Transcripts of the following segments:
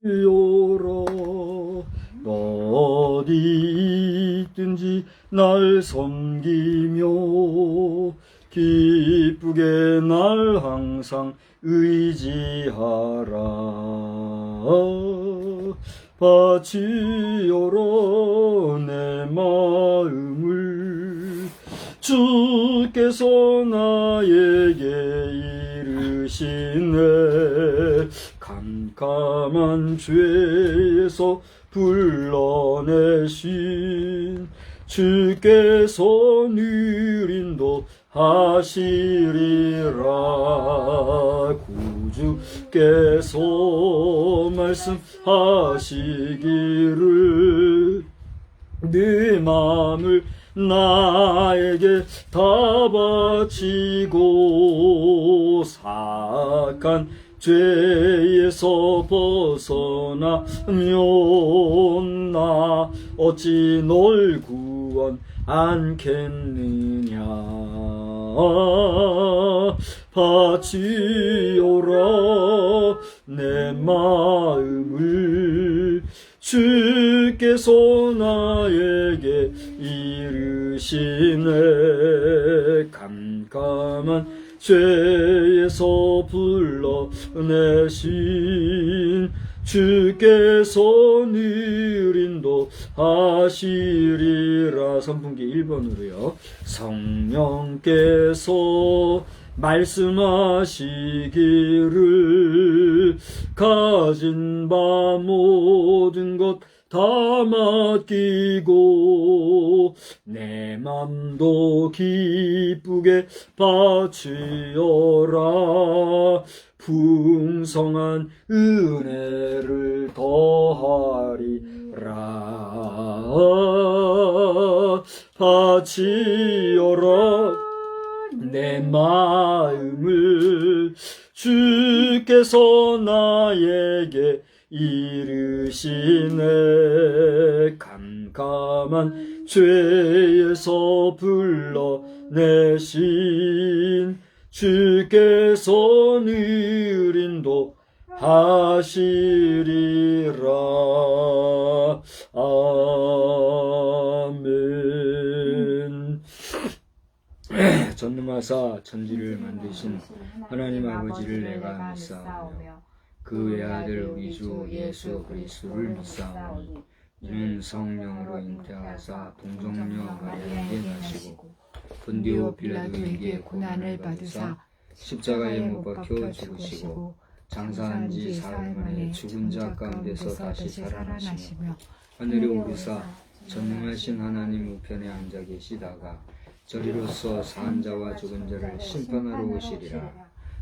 요라 어디 있든지 날 섬기며 기쁘게 날 항상 의지하라. 바치어라 내 마음을 주께서 나에게 이르시네. 캄캄한 죄에서 불러내신 주께서 누린도 하시리라. 구주께서 말씀하시기를 네 마음을 나에게 다 바치고 사악한 죄에서 벗어나면 나 어찌 널 구원 않겠느냐. 바치오라 내 마음을 주께서 나에게 이르시네. 캄캄한 죄에서 불러내신 주께서 누린도 하시리라. 선풍기 1번으로요. 성령께서 말씀하시기를 가진 바 모든 것 다 맡기고 내 맘도 기쁘게 바치어라. 풍성한 은혜를 더하리라. 바치어라 내 마음을 주께서 나에게 이르시네. 캄캄한 죄에서 불러내신 주께서 누린도 하시리라. 아멘. 전능하사 천지를 만드신 하나님 아버지를 내가 믿사오며 그 외아들 우리 주 예수 그리스도를 믿사오니 이는 성령으로 잉태하사 동정녀 마리아에게 나시고 본디오 빌라도에게 고난을 받으사 십자가에 못 박혀 죽으시고 장사한 지 사흘 만에 죽은 자 가운데서 다시 살아나시며 하늘에 오르사 전능하신 하나님 우편에 앉아 계시다가 저리로서 사한 자와 죽은 자를 심판하러 오시리라.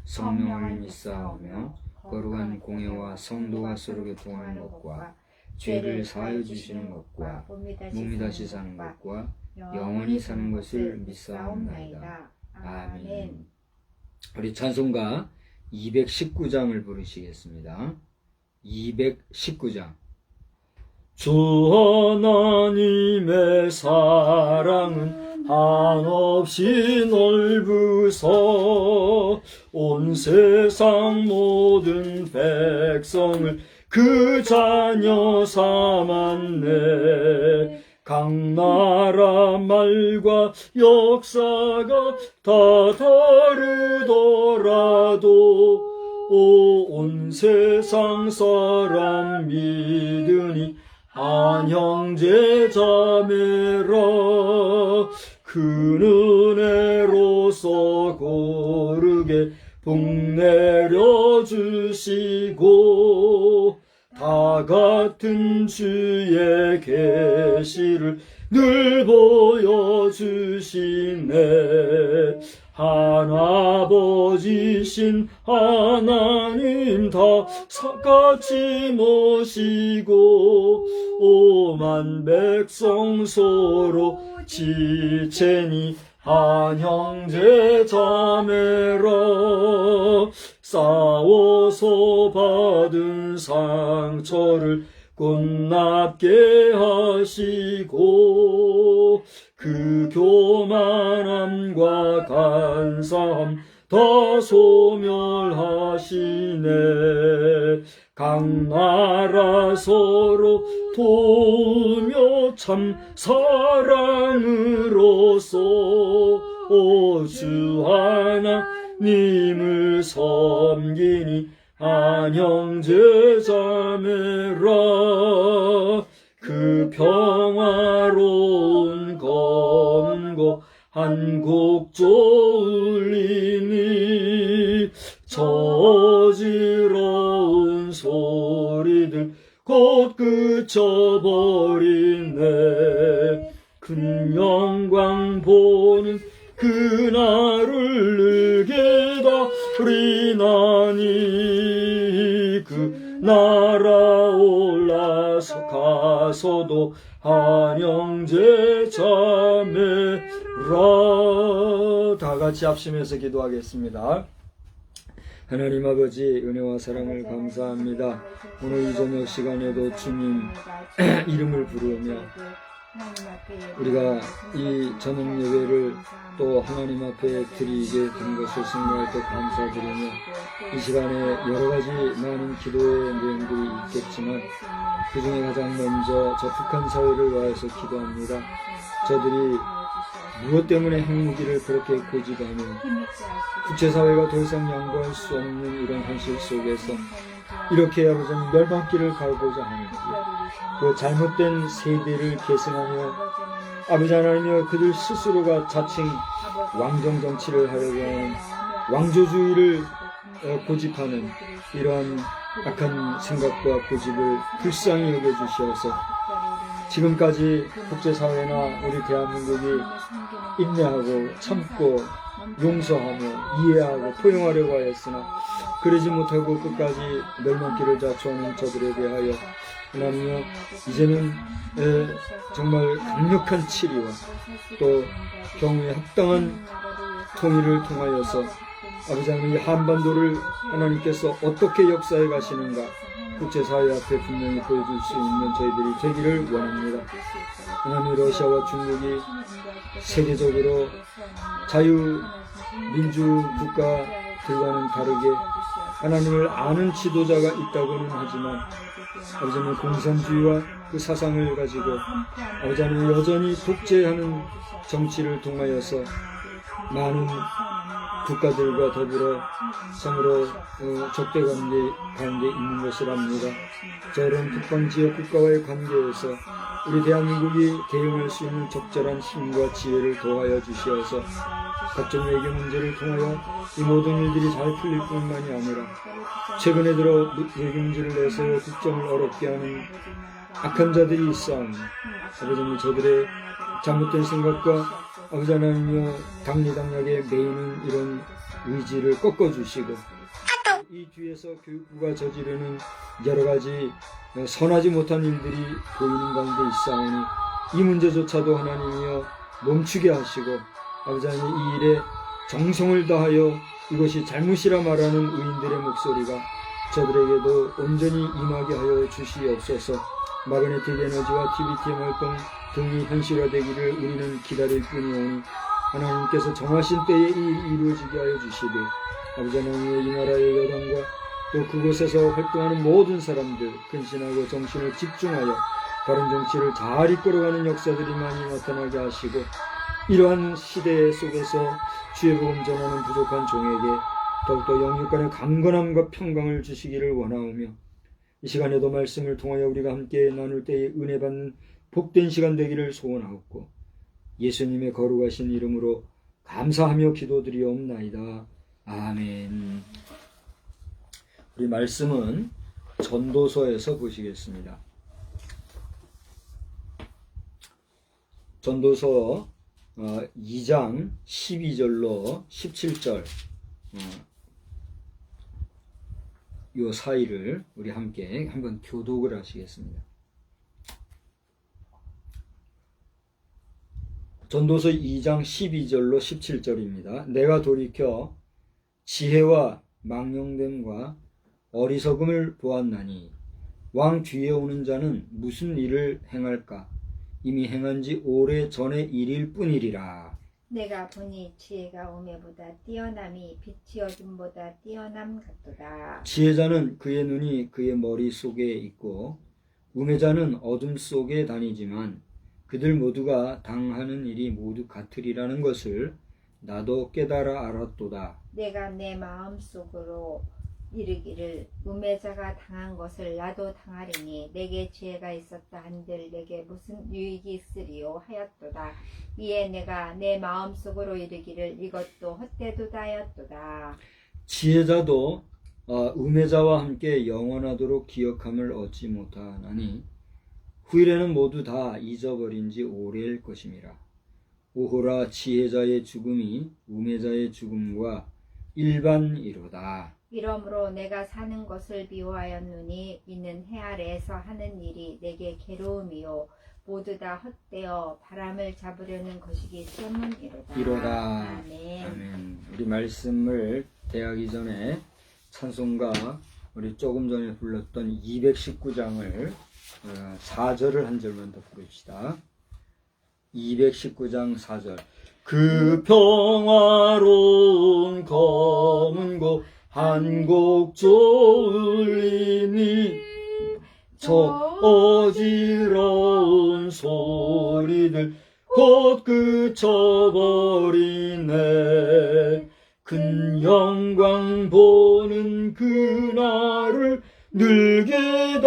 성령을 믿사오며 거룩한 공예와 성도가 서로 교통하는 것과 죄를 사하여 주시는 것과 몸이 다시 사는 것과 영원히 사는 것을 믿사옵나이다. 아멘. 우리 찬송가 219장을 부르시겠습니다. 219장. 주 하나님의 사랑은 한없이 넓으서 온 세상 모든 백성을 그 자녀 삼았네. 각 나라 말과 역사가 다 다르더라도 온 세상 사람 믿으니 한 형제 자매라. 그 은혜로서 고르게 복 내려주시고 다 같은 주의 계시를 늘 보여주시네. 하나아버지신 하나님 다 같이 모시고 오만 백성 서로 지체니 한 형제 자매라. 싸워서 받은 상처를 꽃납게 하시고 그 교만함과 간사함 다 소멸하시네. 각 나라 서로 도우며 참 사랑으로서 주 하나님을 섬기니 안형제 자매라. 그 평화로운 검거 한곡조 울리니 저지러운 소리들 곧 그쳐버리네. 큰 영광 보는 그날을 늘게 다리나니 그 나라 올라서 가서도 한형제 자매라. 다 같이 합심해서 기도하겠습니다. 하나님 아버지, 은혜와 사랑을 감사합니다. 오늘 이 저녁 시간에도 주님 이름을 부르며 우리가 이 저녁 예배를 또 하나님 앞에 드리게 된 것을 생각할 때 감사드리며, 이 시간에 여러 가지 많은 기도의 내용들이 있겠지만 그 중에 가장 먼저 저 북한 사회를 위해서 기도합니다. 저들이 무엇 때문에 핵무기를 그렇게 고집하며 국제사회가 더 이상 양보할 수 없는 이런 현실 속에서 이렇게 아버지는 멸망길을 가고자 하는지, 그 잘못된 세대를 계승하며 아버지 하나님이여 그들 스스로가 자칭 왕정 정치를 하려고 하는 왕조주의를 고집하는 이러한 악한 생각과 고집을 불쌍히 여겨주시어서 지금까지 국제사회나 우리 대한민국이 인내하고 참고 용서하며 이해하고 포용하려고 하였으나 그러지 못하고 끝까지 멸망길을 자초하는 저들에 대하여 하나님이여 이제는 정말 강력한 치리와 또 경우에 합당한 통일을 통하여서 아버지 하나님, 한반도를 하나님께서 어떻게 역사해 가시는가 국제사회 앞에 분명히 보여줄 수 있는 저희들이 되기를 원합니다. 하나님, 러시아와 중국이 세계적으로 자유민주 국가들과는 다르게 하나님을 아는 지도자가 있다고는 하지만 아버지 하나님, 공산주의와 그 사상을 가지고 아버지 하나님 여전히 독재하는 정치를 통하여서 많은 국가들과 더불어 참으로 적대 관계 가운데 있는 것을 압니다. 저런 북방 지역 국가와의 관계에서 우리 대한민국이 대응할 수 있는 적절한 힘과 지혜를 도하여 주시어서 각종 외교 문제를 통하여 이 모든 일들이 잘 풀릴 뿐만이 아니라 최근에 들어 외교 문제를 내세워 국정을 어렵게 하는 악한 자들이 있사오니 아버지 하나님, 저들의 잘못된 생각과 아버지 하나님이여 당리당략에 매이는 이런 의지를 꺾어주시고 이 뒤에서 교육부가 저지르는 여러가지 선하지 못한 일들이 보이는 가운데 있사오니 이 문제조차도 하나님이여 멈추게 하시고 아버지 하나님, 이 일에 정성을 다하여 이것이 잘못이라 말하는 의인들의 목소리가 저들에게도 온전히 임하게 하여 주시옵소서. 마그네틱 에너지와 TBTM 활동 등이 현실화되기를 우리는 기다릴 뿐이오니 하나님께서 정하신 때에 이 일이 이루어지게 하여 주시되 아버지 하나님의 이 나라의 여당과 또 그곳에서 활동하는 모든 사람들 근신하고 정신을 집중하여 바른 정치를 잘 이끌어가는 역사들이 많이 나타나게 하시고 이러한 시대 속에서 주의 복음 전하는 부족한 종에게 더욱더 영육간의 강건함과 평강을 주시기를 원하오며 이 시간에도 말씀을 통하여 우리가 함께 나눌 때에 은혜 받는 복된 시간 되기를 소원하옵고 예수님의 거룩하신 이름으로 감사하며 기도드리옵나이다. 아멘. 우리 말씀은 전도서에서 보시겠습니다. 전도서 2장 12절로 17절 요 사이를 우리 함께 한번 교독을 하시겠습니다. 전도서 2장 12절로 17절입니다. 내가 돌이켜 지혜와 망령됨과 어리석음을 보았나니 왕 뒤에 오는 자는 무슨 일을 행할까? 이미 행한 지 오래 전의 일일 뿐이리라. 내가 보니 지혜가 우매보다 뛰어남이 빛이 어둠보다 뛰어남 같도다. 지혜자는 그의 눈이 그의 머릿속에 있고 우매자는 어둠 속에 다니지만 그들 모두가 당하는 일이 모두 같으리라는 것을 나도 깨달아 알았도다. 내가 내 마음속으로 이르기를 우매자가 당한 것을 나도 당하리니 내게 지혜가 있었다 한들 내게 무슨 유익이 있으리요 하였도다. 이에 내가 내 마음속으로 이르기를 이것도 헛되도다 하였도다. 지혜자도 우매자와 함께 영원하도록 기억함을 얻지 못하나니 후일에는 모두 다 잊어버린 지 오래일 것임이라. 오호라 지혜자의 죽음이 우매자의 죽음과 일반이로다. 이러므로 내가 사는 것을 미워하였노니 이는 해 아래에서 하는 일이 내게 괴로움이요 모두 다 헛되어 바람을 잡으려는 것이기 때문이로다. 이로다. 아멘. 아멘. 우리 말씀을 대하기 전에 찬송가 우리 조금 전에 불렀던 219장을 4절을 한 절만 더 부릅시다. 219장 4절. 그 평화로운 검은 곳 한곡 졸리니 저 어지러운 소리들 곧 그쳐버리네. 큰 영광 보는 그날을 늘 기다리나니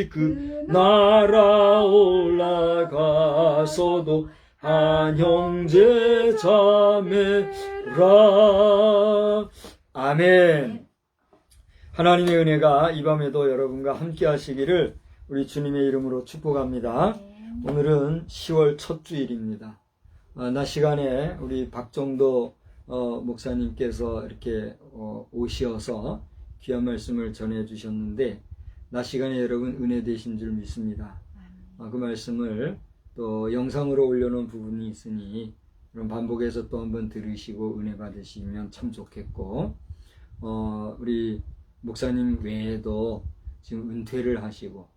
그 나라 올라가서도 한 형제 자매라. 아멘. 하나님의 은혜가 이 밤에도 여러분과 함께 하시기를 우리 주님의 이름으로 축복합니다. 오늘은 10월 첫 주일입니다. 낮 시간에 우리 박정도 목사님께서 이렇게 오셔서 귀한 말씀을 전해 주셨는데 낮 시간에 여러분 은혜 되신 줄 믿습니다. 그 말씀을 또 영상으로 올려놓은 부분이 있으니 그럼 반복해서 또 한번 들으시고 은혜 받으시면 참 좋겠고, 우리 목사님 외에도 지금 은퇴를 하시고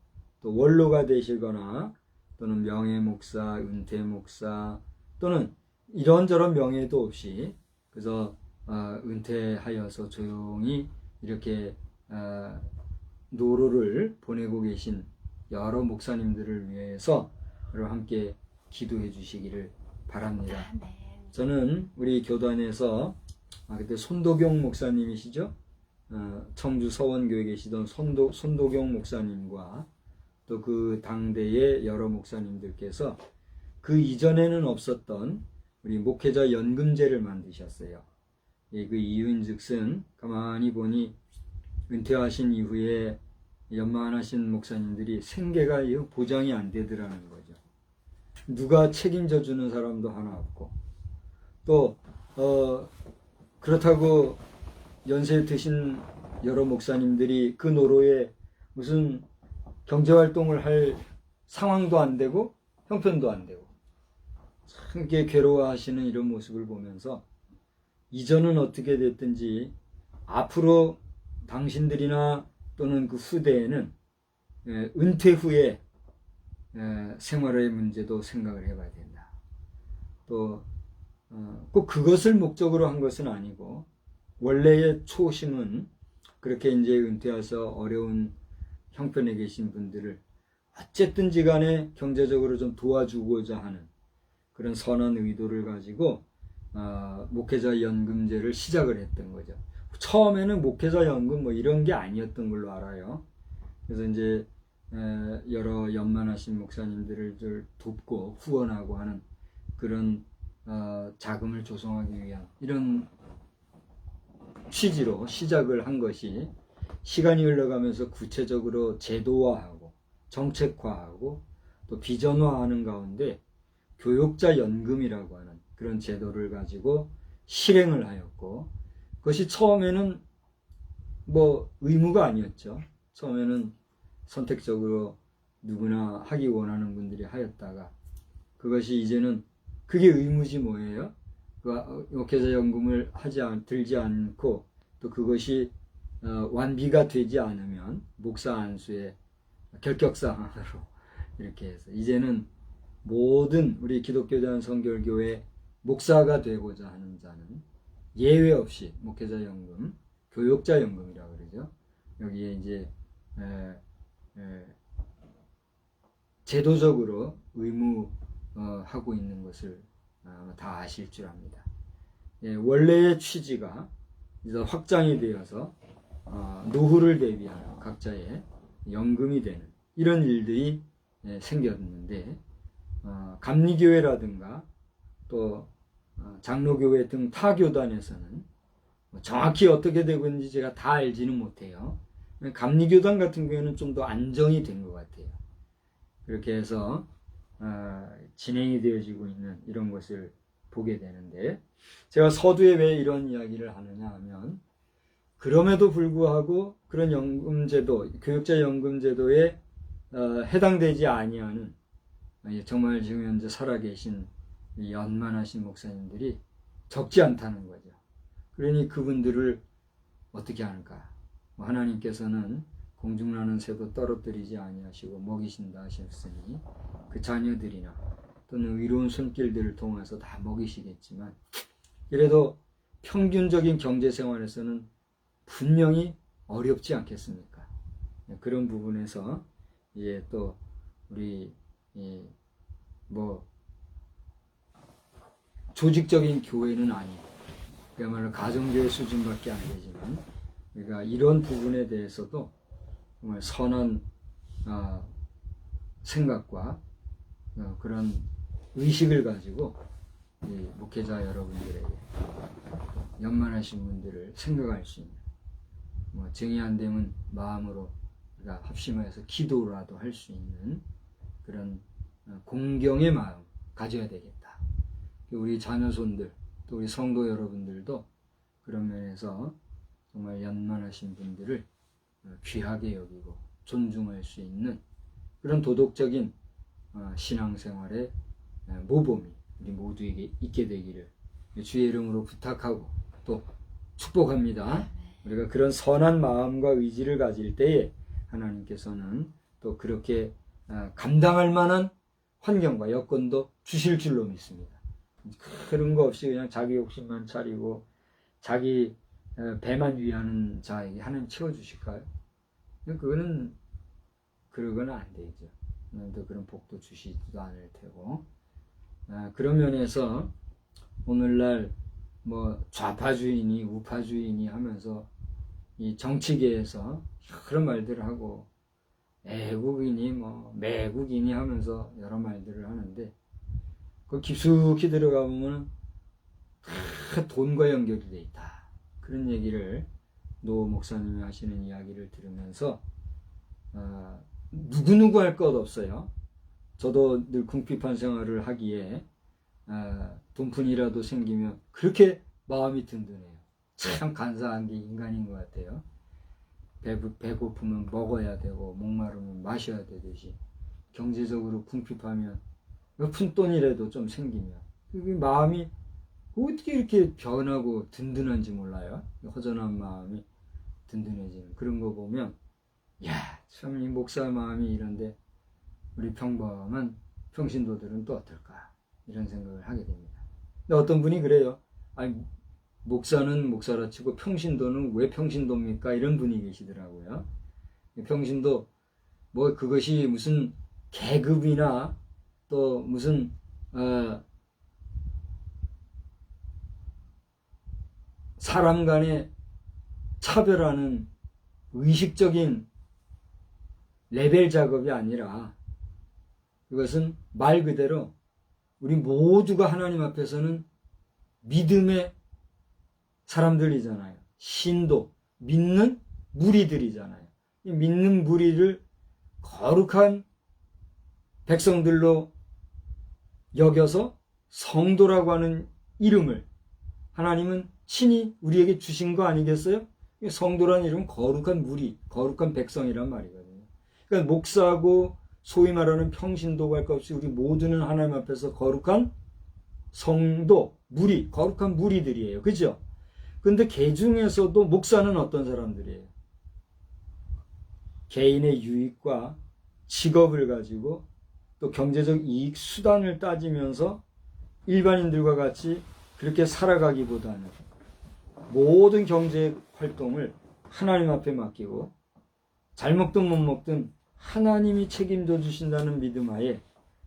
또 원로가 되시거나 또는 명예 목사, 은퇴 목사 또는 이런저런 명예도 없이 그래서 은퇴하여서 조용히 이렇게 노로를 보내고 계신 여러 목사님들을 위해서 여러분 함께 기도해 주시기를 바랍니다. 저는 우리 교단에서 그때 손도경 목사님이시죠? 청주 서원교에 계시던 손도경 목사님과 또 그 당대의 여러 목사님들께서 그 이전에는 없었던 우리 목회자 연금제를 만드셨어요. 그 이유인즉슨 가만히 보니 은퇴하신 이후에 연만하신 목사님들이 생계가 보장이 안 되더라는 거죠. 누가 책임져 주는 사람도 하나 없고 또 그렇다고 연세 드신 여러 목사님들이 그 노로에 무슨 경제활동을 할 상황도 안 되고 형편도 안 되고 참 이렇게 괴로워하시는 이런 모습을 보면서 이전은 어떻게 됐든지 앞으로 당신들이나 또는 그 후대에는 은퇴 후에 생활의 문제도 생각을 해봐야 된다. 또 꼭 그것을 목적으로 한 것은 아니고 원래의 초심은 그렇게 이제 은퇴해서 어려운 형편에 계신 분들을 어쨌든지 간에 경제적으로 좀 도와주고자 하는 그런 선한 의도를 가지고 목회자 연금제를 시작을 했던 거죠. 처음에는 목회자 연금 뭐 이런 게 아니었던 걸로 알아요. 그래서 이제 여러 연만하신 목사님들을 돕고 후원하고 하는 그런 자금을 조성하기 위한 이런 취지로 시작을 한 것이 시간이 흘러가면서 구체적으로 제도화하고 정책화하고 또 비전화하는 가운데 교육자 연금이라고 하는 그런 제도를 가지고 실행을 하였고, 그것이 처음에는 뭐 의무가 아니었죠. 처음에는 선택적으로 누구나 하기 원하는 분들이 하였다가 그것이 이제는 그게 의무지 뭐예요? 목회자 연금을 들지 않고 또 그것이 완비가 되지 않으면 목사 안수의 결격사항으로 이렇게 해서 이제는 모든 우리 기독교전 성결교회 목사가 되고자 하는 자는 예외 없이 목회자 연금, 교육자 연금이라고 그러죠. 여기에 이제 제도적으로 의무하고 있는 것을 다 아실 줄 압니다. 원래의 취지가 이제 확장이 되어서 노후를 대비하는 각자의 연금이 되는 이런 일들이 생겼는데, 감리교회라든가 또 장로교회 등 타 교단에서는 정확히 어떻게 되고 있는지 제가 다 알지는 못해요. 감리교단 같은 경우에는 좀 더 안정이 된 것 같아요. 그렇게 해서 진행이 되어지고 있는 이런 것을 보게 되는데, 제가 서두에 왜 이런 이야기를 하느냐 하면, 그럼에도 불구하고 그런 연금제도, 교육자 연금제도에 해당되지 아니하는 정말 지금 현재 살아계신 연만하신 목사님들이 적지 않다는 거죠. 그러니 그분들을 어떻게 하는가? 하나님께서는 공중나는 새도 떨어뜨리지 아니하시고 먹이신다 하셨으니 그 자녀들이나 또는 의로운 손길들을 통해서 다 먹이시겠지만, 그래도 평균적인 경제생활에서는 분명히 어렵지 않겠습니까? 그런 부분에서 또 우리 조직적인 교회는 아니고 그야말로 가정교회 수준밖에 안 되지만, 우리가 이런 부분에 대해서도 정말 선한 생각과 그런 의식을 가지고 목회자 여러분들에게, 연만하신 분들을 생각할 수 있는, 정이 안 되면 마음으로 우리가 합심해서 기도라도 할 수 있는 그런 공경의 마음 가져야 되겠다. 우리 자녀손들 또 우리 성도 여러분들도 그런 면에서 정말 연만하신 분들을 귀하게 여기고 존중할 수 있는 그런 도덕적인 신앙생활의 모범이 우리 모두에게 있게 되기를 주의 이름으로 부탁하고 또 축복합니다. 우리가 그런 선한 마음과 의지를 가질 때에 하나님께서는 또 그렇게 감당할 만한 환경과 여건도 주실 줄로 믿습니다. 그런 거 없이 그냥 자기 욕심만 차리고 자기 배만 위하는 자에게 하나님 채워주실까요? 그거는 그러거나 안 되죠. 또 그런 복도 주시지도 않을 테고. 그런 면에서 오늘날 좌파주의니 우파주의니 하면서 이 정치계에서 그런 말들을 하고, 애국이니 매국이니 하면서 여러 말들을 하는데, 그 깊숙이 들어가 보면 다 돈과 연결이 돼 있다. 그런 얘기를 노 목사님이 하시는 이야기를 들으면서 누구누구 할 것 없어요. 저도 늘 궁핍한 생활을 하기에 돈푼이라도 생기면 그렇게 마음이 든든해요. 참 간사한 게 인간인 것 같아요. 배고프면 먹어야 되고 목마르면 마셔야 되듯이 경제적으로 궁핍하면 푼돈이라도 좀 생기면 그 마음이 어떻게 이렇게 변하고 든든한지 몰라요. 허전한 마음이 든든해지는 그런 거 보면, 참 이 목사 마음이 이런데 우리 평범한 평신도들은 또 어떨까, 이런 생각을 하게 됩니다. 근데 어떤 분이 그래요. 아니, 목사는 목사라 치고 평신도는 왜 평신도입니까? 이런 분이 계시더라고요. 평신도 그것이 무슨 계급이나 또 무슨 사람 간에 차별하는 의식적인 레벨 작업이 아니라, 그것은 말 그대로 우리 모두가 하나님 앞에서는 믿음의 사람들이잖아요. 신도, 믿는 무리들이잖아요. 이 믿는 무리를 거룩한 백성들로 여겨서 성도라고 하는 이름을 하나님은 친히 우리에게 주신 거 아니겠어요? 성도라는 이름은 거룩한 무리, 거룩한 백성이란 말이거든요. 그러니까 목사고 소위 말하는 평신도가 할 것 없이 우리 모두는 하나님 앞에서 거룩한 성도, 무리, 거룩한 무리들이에요. 그죠? 근데 그 중에서도 목사는 어떤 사람들이에요? 개인의 유익과 직업을 가지고 또 경제적 이익 수단을 따지면서 일반인들과 같이 그렇게 살아가기보다는 모든 경제 활동을 하나님 앞에 맡기고 잘 먹든 못 먹든 하나님이 책임져 주신다는 믿음 하에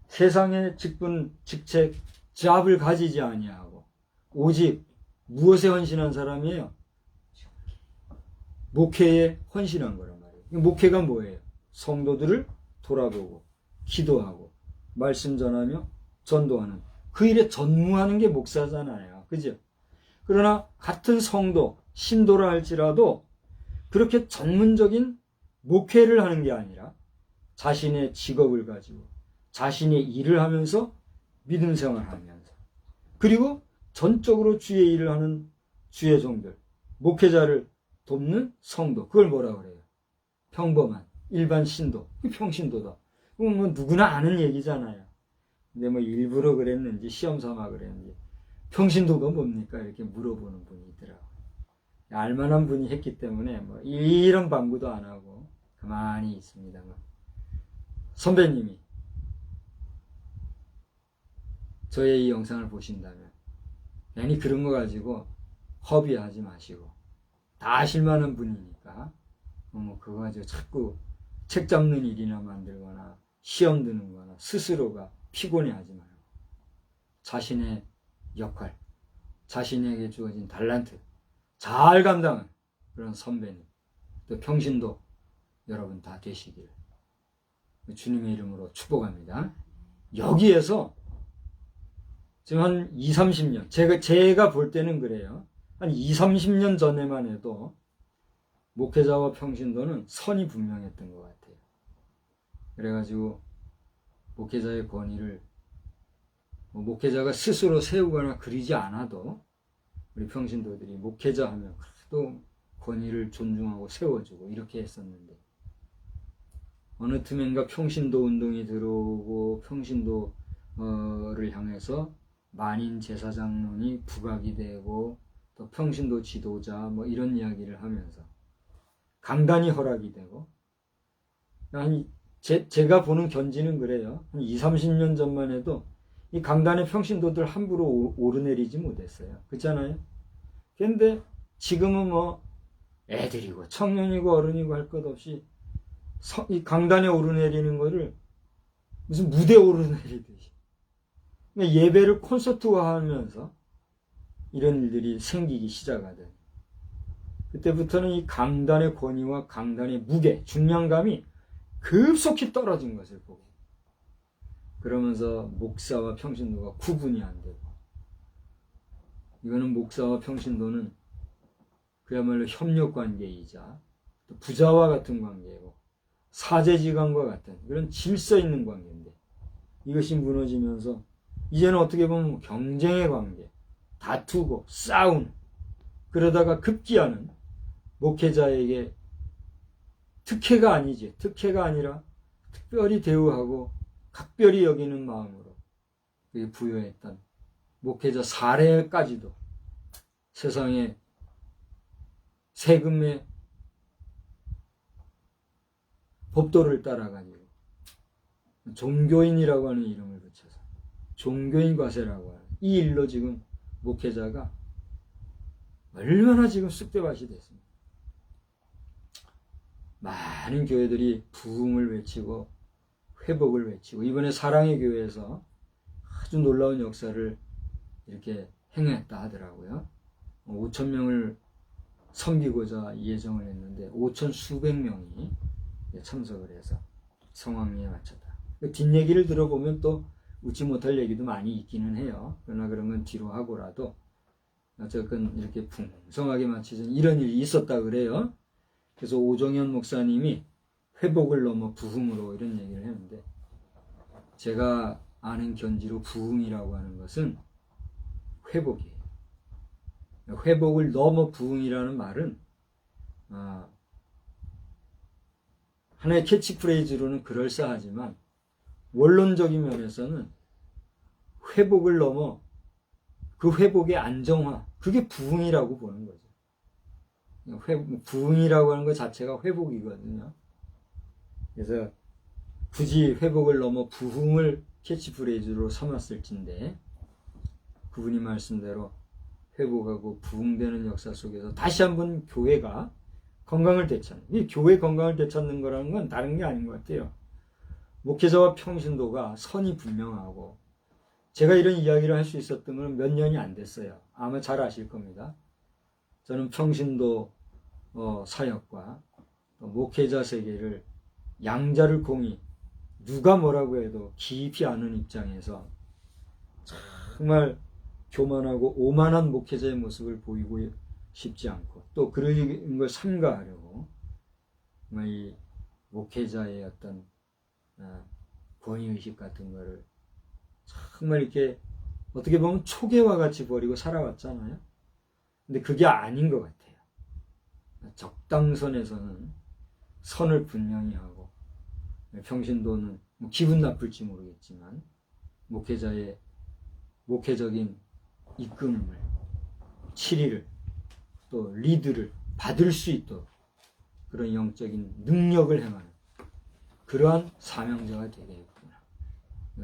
세상의 직분, 직책, 잡을 가지지 아니하고 오직 무엇에 헌신한 사람이에요? 목회에 헌신한 거란 말이에요. 목회가 뭐예요? 성도들을 돌아보고 기도하고 말씀 전하며 전도하는 그 일에 전무하는 게 목사잖아요. 그죠? 그러나 같은 성도, 신도라 할지라도 그렇게 전문적인 목회를 하는 게 아니라 자신의 직업을 가지고 자신의 일을 하면서 믿음 생활하면서 그리고 전적으로 주의 일을 하는 주의 종들, 목회자를 돕는 성도, 그걸 뭐라 그래요? 평범한 일반 신도, 평신도다. 그건 뭐 누구나 아는 얘기잖아요. 근데 뭐 일부러 그랬는지 시험 삼아 그랬는지 평신도가 뭡니까? 이렇게 물어보는 분이 있더라고요. 알만한 분이 했기 때문에 뭐 이런 방구도 안 하고 가만히 있습니다만 선배님이 저의 이 영상을 보신다면 괜히 그런 거 가지고 허비하지 마시고 다 아실만한 분이니까 뭐 그거 가지고 자꾸 책 잡는 일이나 만들거나 시험 드는 거나 스스로가 피곤해하지 말고 자신의 역할, 자신에게 주어진 달란트 잘 감당한 그런 선배님 또 평신도 여러분 다 되시길 주님의 이름으로 축복합니다. 여기에서 지금 한 20, 30년 제가 볼 때는 그래요. 한 20, 30년 전에만 해도 목회자와 평신도는 선이 분명했던 것 같아요. 그래가지고 목회자의 권위를 목회자가 스스로 세우거나 그리지 않아도 우리 평신도들이 목회자 하면 또 권위를 존중하고 세워주고 이렇게 했었는데 어느 틈엔가 평신도 운동이 들어오고 평신도를 향해서 만인 제사장론이 부각이 되고 또 평신도 지도자 뭐 이런 이야기를 하면서 강단이 허락이 되고 제가 보는 견지는 그래요. 한 20, 30년 전만 해도 이 강단의 평신도들 함부로 오르내리지 못했어요. 그렇잖아요? 근데 지금은 뭐 애들이고 청년이고 어른이고 할 것 없이 이 강단에 오르내리는 거를 무슨 무대 오르내리듯이 예배를 콘서트화하면서 이런 일들이 생기기 시작하던 그때부터는 이 강단의 권위와 강단의 무게, 중량감이 급속히 떨어진 것을 보고 그러면서 목사와 평신도가 구분이 안 되고 이거는 목사와 평신도는 그야말로 협력관계이자 또 부자와 같은 관계고 사제지간과 같은 그런 질서 있는 관계인데 이것이 무너지면서 이제는 어떻게 보면 경쟁의 관계, 다투고 싸우는 그러다가 급기야는 목회자에게 특혜가 아니지 특혜가 아니라 특별히 대우하고 각별히 여기는 마음으로 부여했던 목회자 사례까지도 세상에 세금의 법도를 따라가지고 종교인이라고 하는 이름을 붙여서 종교인 과세라고 하는 이 일로 지금 목회자가 얼마나 지금 쑥대밭이 됐습니다. 많은 교회들이 부흥을 외치고 회복을 외치고 이번에 사랑의 교회에서 아주 놀라운 역사를 이렇게 행했다 하더라고요. 5,000명을 섬기고자 예정을 했는데 5,000 수백 명이 참석을 해서 성황리에 마쳤다. 뒷얘기를 들어보면 또 웃지 못할 얘기도 많이 있기는 해요. 그러나 그런 건 뒤로 하고라도 어쨌든 이렇게 풍성하게 마치는 이런 일이 있었다 그래요. 그래서 오정현 목사님이 회복을 넘어 부흥으로 이런 얘기를 했는데 제가 아는 견지로 부흥이라고 하는 것은 회복이에요. 회복을 넘어 부흥이라는 말은 하나의 캐치프레이즈로는 그럴싸하지만 원론적인 면에서는 회복을 넘어 그 회복의 안정화 그게 부흥이라고 보는 거죠. 부흥이라고 하는 것 자체가 회복이거든요. 그래서 굳이 회복을 넘어 부흥을 캐치프레이즈로 삼았을진데 그분이 말씀대로 회복하고 부흥되는 역사 속에서 다시 한번 교회가 건강을 되찾는, 이 교회 건강을 되찾는 거라는 건 다른 게 아닌 것 같아요. 목회자와 평신도가 선이 분명하고, 제가 이런 이야기를 할 수 있었던 건 몇 년이 안 됐어요. 아마 잘 아실 겁니다. 저는 평신도 사역과 목회자 세계를 양자를 공히 누가 뭐라고 해도 깊이 아는 입장에서 정말 교만하고 오만한 목회자의 모습을 보이고 싶지 않고, 또 그런 걸 삼가하려고 정말 이 목회자의 어떤 권위의식 같은 거를 정말 이렇게 어떻게 보면 초계와 같이 버리고 살아왔잖아요. 근데 그게 아닌 것 같아요. 적당선에서는 선을 분명히 하고, 평신도는 뭐 기분 나쁠지 모르겠지만 목회자의 목회적인 이끌음을, 치리를, 또 리드를 받을 수 있도록 그런 영적인 능력을 행하는 그러한 사명자가 되겠구나,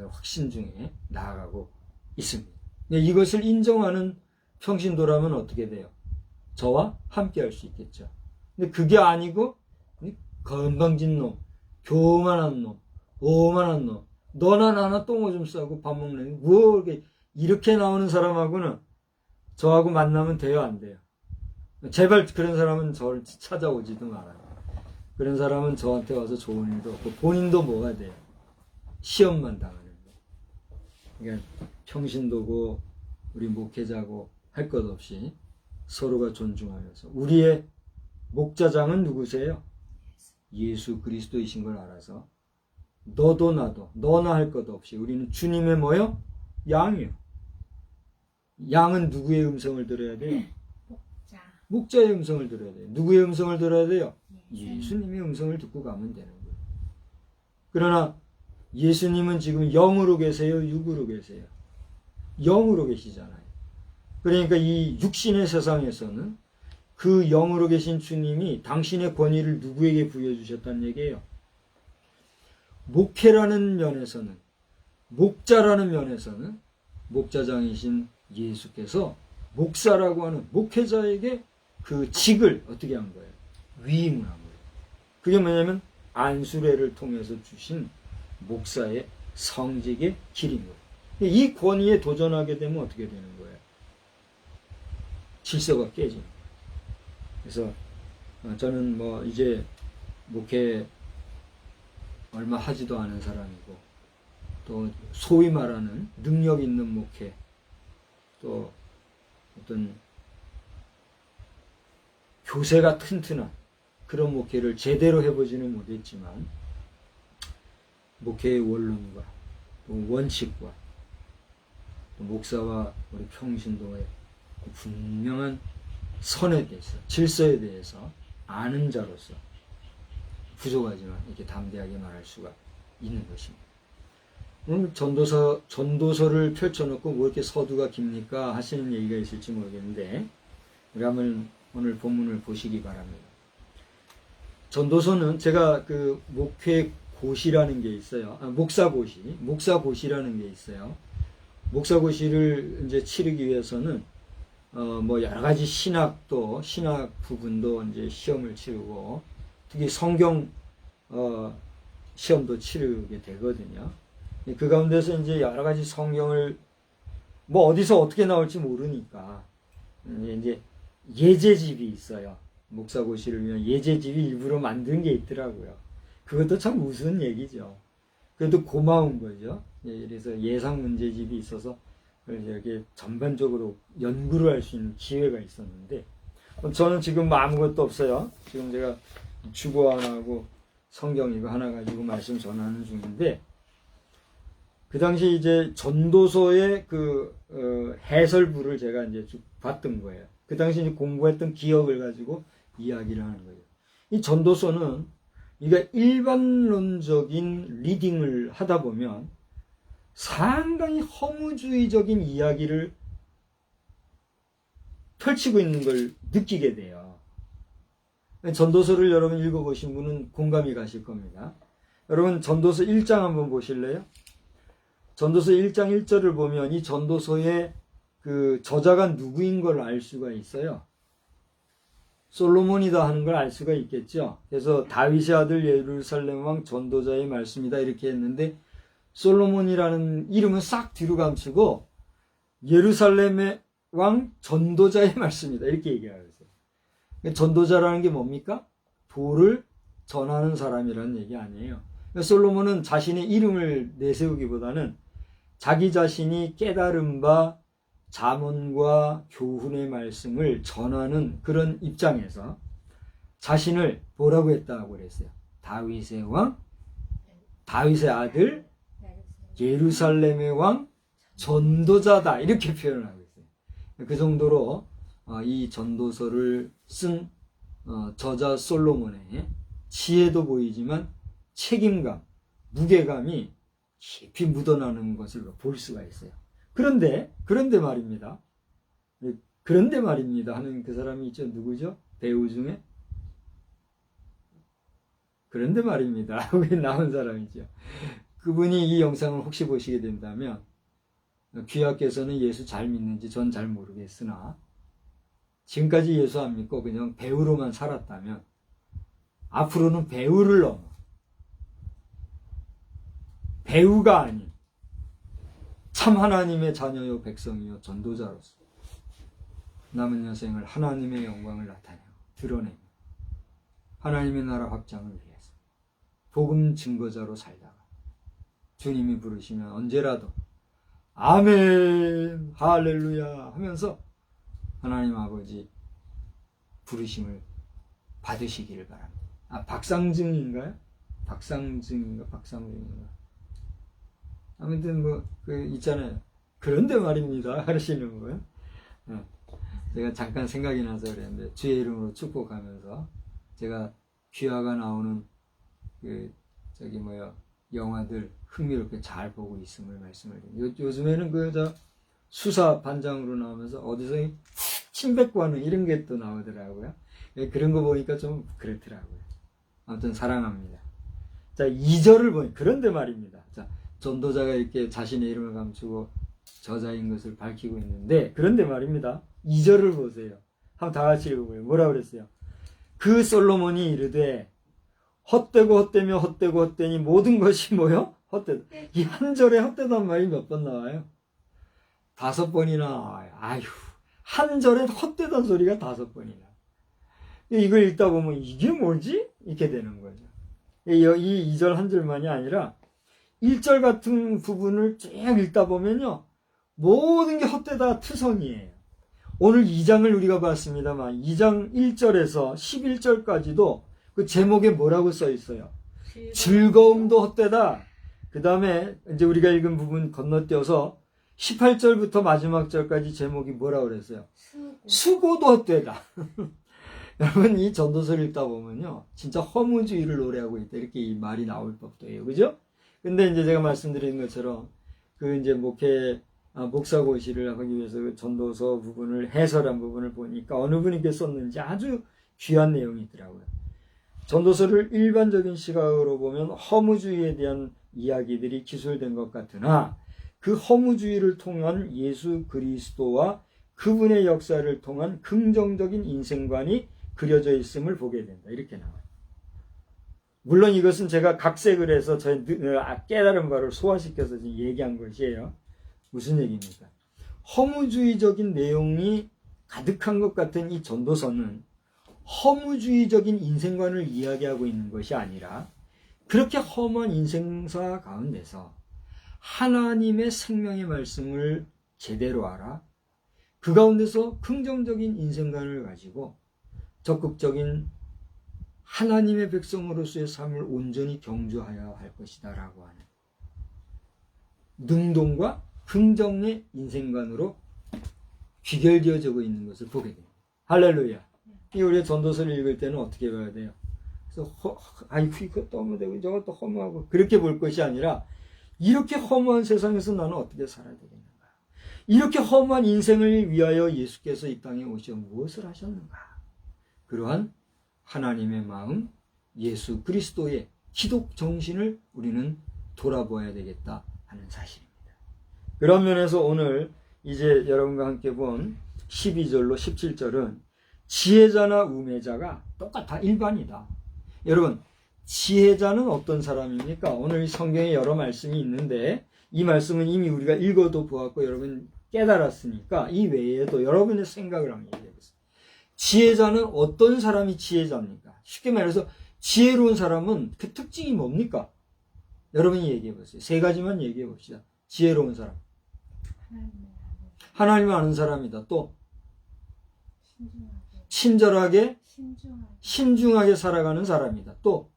확신 중에 나아가고 있습니다. 이것을 인정하는 평신도라면 어떻게 돼요? 저와 함께 할 수 있겠죠. 근데 그게 아니고 건방진 놈, 교만한 놈, 오만한 놈, 너나 나나 똥오줌 싸고 밥 먹는, 뭐 이렇게 나오는 사람하고는 저하고 만나면 돼요, 안 돼요? 제발 그런 사람은 저를 찾아오지도 말아요. 그런 사람은 저한테 와서 좋은 일도 없고 본인도 뭐가 돼요? 시험만 당하는 거예요. 그러니까 평신도고 우리 목회자고 할 것 없이 서로가 존중하면서, 우리의 목자장은 누구세요? 예수 그리스도이신 걸 알아서 너도 나도 너나 할 것 없이 우리는 주님의 뭐요? 양이요. 양은 누구의 음성을 들어야 돼요? 목자의 음성을 들어야 돼요. 누구의 음성을 들어야 돼요? 예수님의 음성을 듣고 가면 되는 거예요. 그러나 예수님은 지금 영으로 계세요? 육으로 계세요? 영으로 계시잖아요. 그러니까 이 육신의 세상에서는 그 영으로 계신 주님이 당신의 권위를 누구에게 부여주셨다는 얘기예요? 목회라는 면에서는, 목자라는 면에서는 목자장이신 예수께서 목사라고 하는 목회자에게 그 직을 어떻게 한 거예요? 위임을 한 거예요. 그게 뭐냐면 안수례를 통해서 주신 목사의 성직의 길인 거예요. 이 권위에 도전하게 되면 어떻게 되는 거예요? 질서가 깨지는 거예요. 그래서 저는 뭐 이제 목회 얼마 하지도 않은 사람이고, 또 소위 말하는 능력 있는 목회, 또 어떤 교세가 튼튼한 그런 목회를 제대로 해보지는 못했지만, 목회의 원론과 또 원칙과 또 목사와 우리 평신도의 분명한 선에 대해서, 질서에 대해서 아는 자로서 부족하지만 이렇게 담대하게 말할 수가 있는 것입니다. 오늘 전도서를 펼쳐놓고 뭐 이렇게 서두가 깁니까 하시는 얘기가 있을지 모르겠는데, 우리 한번 오늘 본문을 보시기 바랍니다. 전도서는 제가 그 목회고시라는 게 있어요. 목사고시라는 게 있어요. 목사고시를 이제 치르기 위해서는 뭐 여러 가지 신학 부분도 이제 시험을 치르고, 특히 성경 시험도 치르게 되거든요. 그 가운데서 이제 여러 가지 성경을 뭐 어디서 어떻게 나올지 모르니까 이제 예제집이 있어요. 목사고시를 위한 예제집이 일부러 만든 게 있더라고요. 그것도 참 우스운 얘기죠. 그래도 고마운 거죠. 그래서 예상 문제집이 있어서 이렇게 전반적으로 연구를 할 수 있는 기회가 있었는데, 저는 지금 아무것도 없어요. 지금 제가 주보 하나하고 성경 이거 하나 가지고 말씀 전하는 중인데, 그 당시 이제 전도서의 그 해설부를 제가 이제 쭉 봤던 거예요. 그 당시 이제 공부했던 기억을 가지고 이야기를 하는 거예요. 이 전도서는 그러니까 일반론적인 리딩을 하다 보면 상당히 허무주의적인 이야기를 펼치고 있는 걸 느끼게 돼요. 전도서를 여러분 읽어보신 분은 공감이 가실 겁니다. 여러분 전도서 1장 한번 보실래요? 전도서 1장 1절을 보면 이 전도서의 그 저자가 누구인 걸 알 수가 있어요. 솔로몬이다 하는 걸 알 수가 있겠죠. 그래서 다윗의 아들 예루살렘 왕 전도자의 말씀이다 이렇게 했는데 솔로몬이라는 이름은 싹 뒤로 감추고 예루살렘의 왕 전도자의 말씀이다 이렇게 얘기하고 있어요. 전도자라는 게 뭡니까? 도를 전하는 사람이라는 얘기 아니에요. 솔로몬은 자신의 이름을 내세우기보다는 자기 자신이 깨달은 바 잠언과 교훈의 말씀을 전하는 그런 입장에서 자신을 뭐라고 했다고 그랬어요? 다윗의 왕, 다윗의 아들, 예루살렘의 왕, 전도자다 이렇게 표현을 하고 있어요. 그 정도로 이 전도서를 쓴 저자 솔로몬의 지혜도 보이지만 책임감, 무게감이 깊이 묻어나는 것을 볼 수가 있어요. 그런데 말입니다. 그런데 말입니다 하는 그 사람이 있죠. 누구죠? 배우 중에? 그런데 말입니다 하고 나온 사람이죠. 그분이 이 영상을 혹시 보시게 된다면 귀하께서는 예수 잘 믿는지 전 잘 모르겠으나 지금까지 예수 안 믿고 그냥 배우로만 살았다면 앞으로는 배우를 넘어 배우가 아닌 참 하나님의 자녀요 백성이요 전도자로서 남은 여생을 하나님의 영광을 나타내고 드러내며 하나님의 나라 확장을 위해서 복음 증거자로 살다가 주님이 부르시면 언제라도 아멘 할렐루야 하면서 하나님 아버지 부르심을 받으시기를 바랍니다. 박상증인가요? 박상증인가? 아무튼 있잖아요. 그런데 말입니다 하시는 거예요. 제가 잠깐 생각이 나서 그랬는데 주의 이름으로 축복하면서 제가 귀화가 나오는 영화들 흥미롭게 잘 보고 있음을 말씀을 드립니다. 요즘에는 수사 반장으로 나오면서 어디서 침뱉고하는 이런 게 또 나오더라고요. 그런 거 보니까 좀 그렇더라고요. 아무튼 사랑합니다. 자, 2절을 보니 그런데 말입니다. 자, 전도자가 이렇게 자신의 이름을 감추고 저자인 것을 밝히고 있는데 그런데 말입니다. 2절을 보세요. 한번 다 같이 읽어보세요. 뭐라 그랬어요? 그 솔로몬이 이르되 헛되고 헛되며 헛되고 헛되니 모든 것이 뭐요? 헛되다. 이 한 절에 헛되단 말이 몇 번 나와요? 5번이나 나와요. 아휴, 한 절에 헛되단 소리가 5번이나. 이걸 읽다 보면 이게 뭐지? 이렇게 되는 거죠. 이 2절 한 절만이 아니라 1절 같은 부분을 쭉 읽다 보면요. 모든 게 헛되다 투성이에요. 오늘 2장을 우리가 봤습니다만 2장 1절에서 11절까지도 그 제목에 뭐라고 써 있어요? 즐거움도 헛되다. 그 다음에 이제 우리가 읽은 부분 건너뛰어서 18절부터 마지막 절까지 제목이 뭐라고 그랬어요? 수고도 헛되다. 여러분 이 전도서를 읽다 보면요. 진짜 허무주의를 노래하고 있다. 이렇게 이 말이 나올 법도 해요. 그죠? 근데 이제 제가 말씀드린 것처럼 이제 목사고시를 하기 위해서 그 전도서 부분을 해설한 부분을 보니까 어느 분이 썼는지 아주 귀한 내용이 있더라고요. 전도서를 일반적인 시각으로 보면 허무주의에 대한 이야기들이 기술된 것 같으나 그 허무주의를 통한 예수 그리스도와 그분의 역사를 통한 긍정적인 인생관이 그려져 있음을 보게 된다. 이렇게 나와요. 물론 이것은 제가 각색을 해서 저의 깨달은 바를 소화시켜서 지금 얘기한 것이에요. 무슨 얘기입니까? 허무주의적인 내용이 가득한 것 같은 이 전도서는 허무주의적인 인생관을 이야기하고 있는 것이 아니라 그렇게 험한 인생사 가운데서 하나님의 생명의 말씀을 제대로 알아 그 가운데서 긍정적인 인생관을 가지고 적극적인 하나님의 백성으로서의 삶을 온전히 경주하여야 할 것이다 라고 하는 능동과 긍정의 인생관으로 귀결되어지고 있는 것을 보게 됩니다. 할렐루야. 이 우리가 전도서를 읽을 때는 어떻게 봐야 돼요? 그래서 아이고 이것도 허무되고 저것도 허무하고 그렇게 볼 것이 아니라 이렇게 허무한 세상에서 나는 어떻게 살아야 되겠는가? 이렇게 허무한 인생을 위하여 예수께서 이 땅에 오셔 무엇을 하셨는가? 그러한 하나님의 마음, 예수 그리스도의 기독 정신을 우리는 돌아보아야 되겠다 하는 사실입니다. 그런 면에서 오늘 이제 여러분과 함께 본 12절로 17절은 지혜자나 우매자가 똑같아 일반이다. 여러분, 지혜자는 어떤 사람입니까? 오늘 성경에 여러 말씀이 있는데 이 말씀은 이미 우리가 읽어도 보았고 여러분 깨달았으니까 이 외에도 여러분의 생각을 한번 얘기해 보세요. 지혜자는 어떤 사람이 지혜자입니까? 쉽게 말해서 지혜로운 사람은 그 특징이 뭡니까? 여러분이 얘기해 보세요. 세 가지만 얘기해 봅시다. 지혜로운 사람. 하나님을 아는 사람이다. 또 친절하게 신중하게 살아가는 사람이다. 또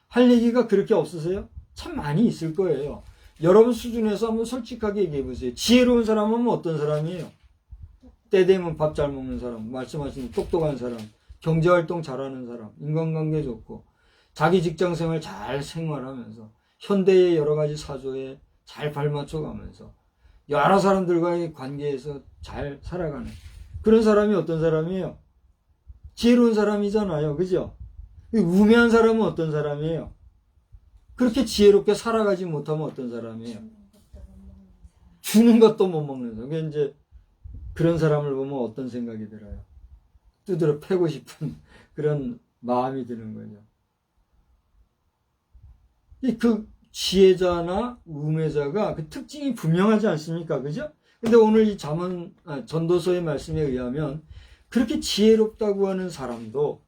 할 얘기가 그렇게 없으세요? 참 많이 있을 거예요. 여러분 수준에서 한번 솔직하게 얘기해 보세요. 지혜로운 사람은 어떤 사람이에요? 때 되면 밥 잘 먹는 사람, 말씀하신 똑똑한 사람, 경제활동 잘하는 사람, 인간관계 좋고 자기 직장생활 잘 생활하면서 현대의 여러 가지 사조에 잘 발맞춰가면서 여러 사람들과의 관계에서 잘 살아가는 그런 사람이 어떤 사람이에요? 지혜로운 사람이잖아요. 그죠? 우매한 사람은 어떤 사람이에요? 그렇게 지혜롭게 살아가지 못하면 어떤 사람이에요? 주는 것도 못 먹는 사람. 그게 이제 그런 사람을 보면 어떤 생각이 들어요? 두드려 패고 싶은 그런 마음이 드는 거죠. 그 지혜자나 우매자가 그 특징이 분명하지 않습니까? 그죠? 근데 오늘 이 전도서의 말씀에 의하면 그렇게 지혜롭다고 하는 사람도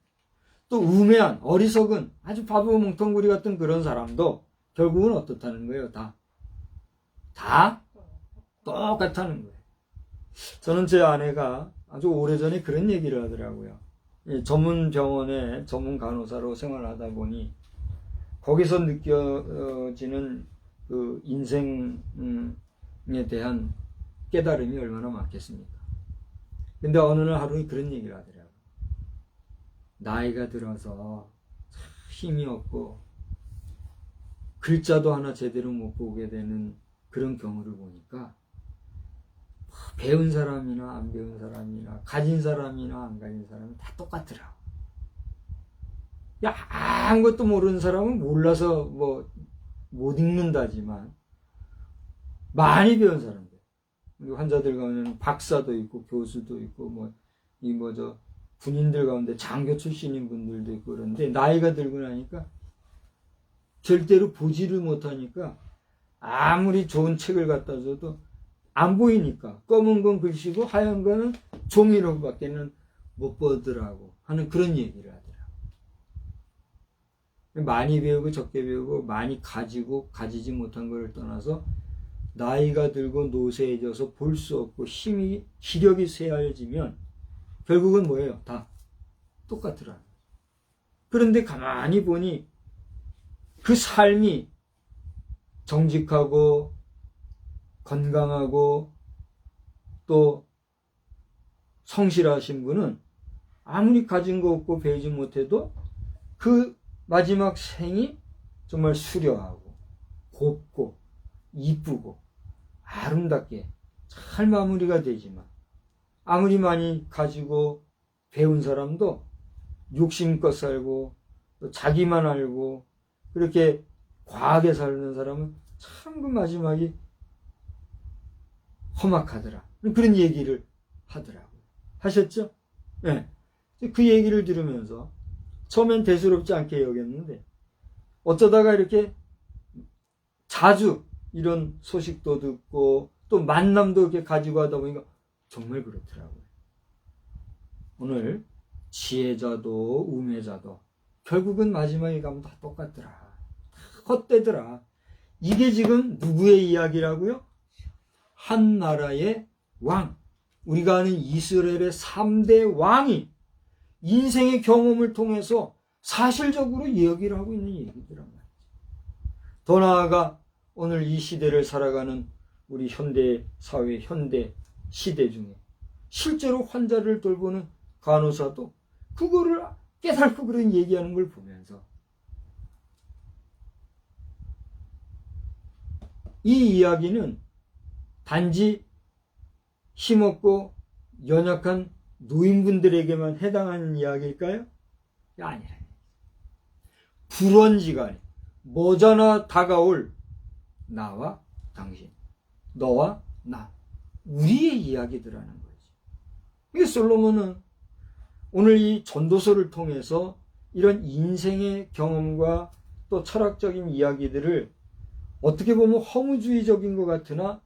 또 우매한 어리석은 아주 바보 뭉텅구리 같은 그런 사람도 결국은 어떻다는 거예요? 다 똑같다는 거예요. 저는 제 아내가 아주 오래전에 그런 얘기를 하더라고요. 전문 병원에 전문 간호사로 생활하다 보니 거기서 느껴지는 그 인생에 대한 깨달음이 얼마나 많겠습니까? 근데 어느 날 하루에 그런 얘기를 하더라고요. 나이가 들어서 힘이 없고 글자도 하나 제대로 못 보게 되는 그런 경우를 보니까 배운 사람이나 안 배운 사람이나 가진 사람이나 안 가진 사람이 다 똑같더라고. 야, 아무것도 모르는 사람은 몰라서 못 읽는다지만 많이 배운 사람들, 환자들 가운데는 박사도 있고 교수도 있고 군인들 가운데 장교 출신인 분들도 있고 그런데 나이가 들고 나니까 절대로 보지를 못하니까 아무리 좋은 책을 갖다 줘도 안 보이니까 검은 건 글씨고 하얀 거는 종이로 밖에는 못 보더라고 하는 그런 얘기를 하더라고. 많이 배우고 적게 배우고 많이 가지고 가지지 못한 것을 떠나서 나이가 들고 노쇠해져서 볼 수 없고 기력이 쇠해지면 결국은 뭐예요? 다 똑같더라. 그런데 가만히 보니 그 삶이 정직하고 건강하고 또 성실하신 분은 아무리 가진 거 없고 배우지 못해도 그 마지막 생이 정말 수려하고 곱고 이쁘고 아름답게 잘 마무리가 되지만 아무리 많이 가지고 배운 사람도 욕심껏 살고 또 자기만 알고 그렇게 과하게 사는 사람은 참 그 마지막이 험악하더라. 그런 얘기를 하더라고요. 하셨죠? 네. 그 얘기를 들으면서 처음엔 대수롭지 않게 여겼는데 어쩌다가 이렇게 자주 이런 소식도 듣고 또 만남도 이렇게 가지고 하다 보니까 정말 그렇더라고요. 오늘 지혜자도 우매자도 결국은 마지막에 가면 다 똑같더라. 다 헛되더라. 이게 지금 누구의 이야기라고요? 한 나라의 왕, 우리가 아는 이스라엘의 3대 왕이 인생의 경험을 통해서 사실적으로 이야기를 하고 있는 얘기더란 말이죠. 더 나아가 오늘 이 시대를 살아가는 우리 현대 사회, 현대 시대 중에 실제로 환자를 돌보는 간호사도 그거를 깨닫고 그런 얘기하는 걸 보면서 이 이야기는 단지 힘없고 연약한 노인분들에게만 해당하는 이야기일까요? 아니라 불원지간에 머지않아 다가올 나와 당신, 너와 나, 우리의 이야기들하는 거지. 이게 솔로몬은 오늘 이 전도서를 통해서 이런 인생의 경험과 또 철학적인 이야기들을 어떻게 보면 허무주의적인 것 같으나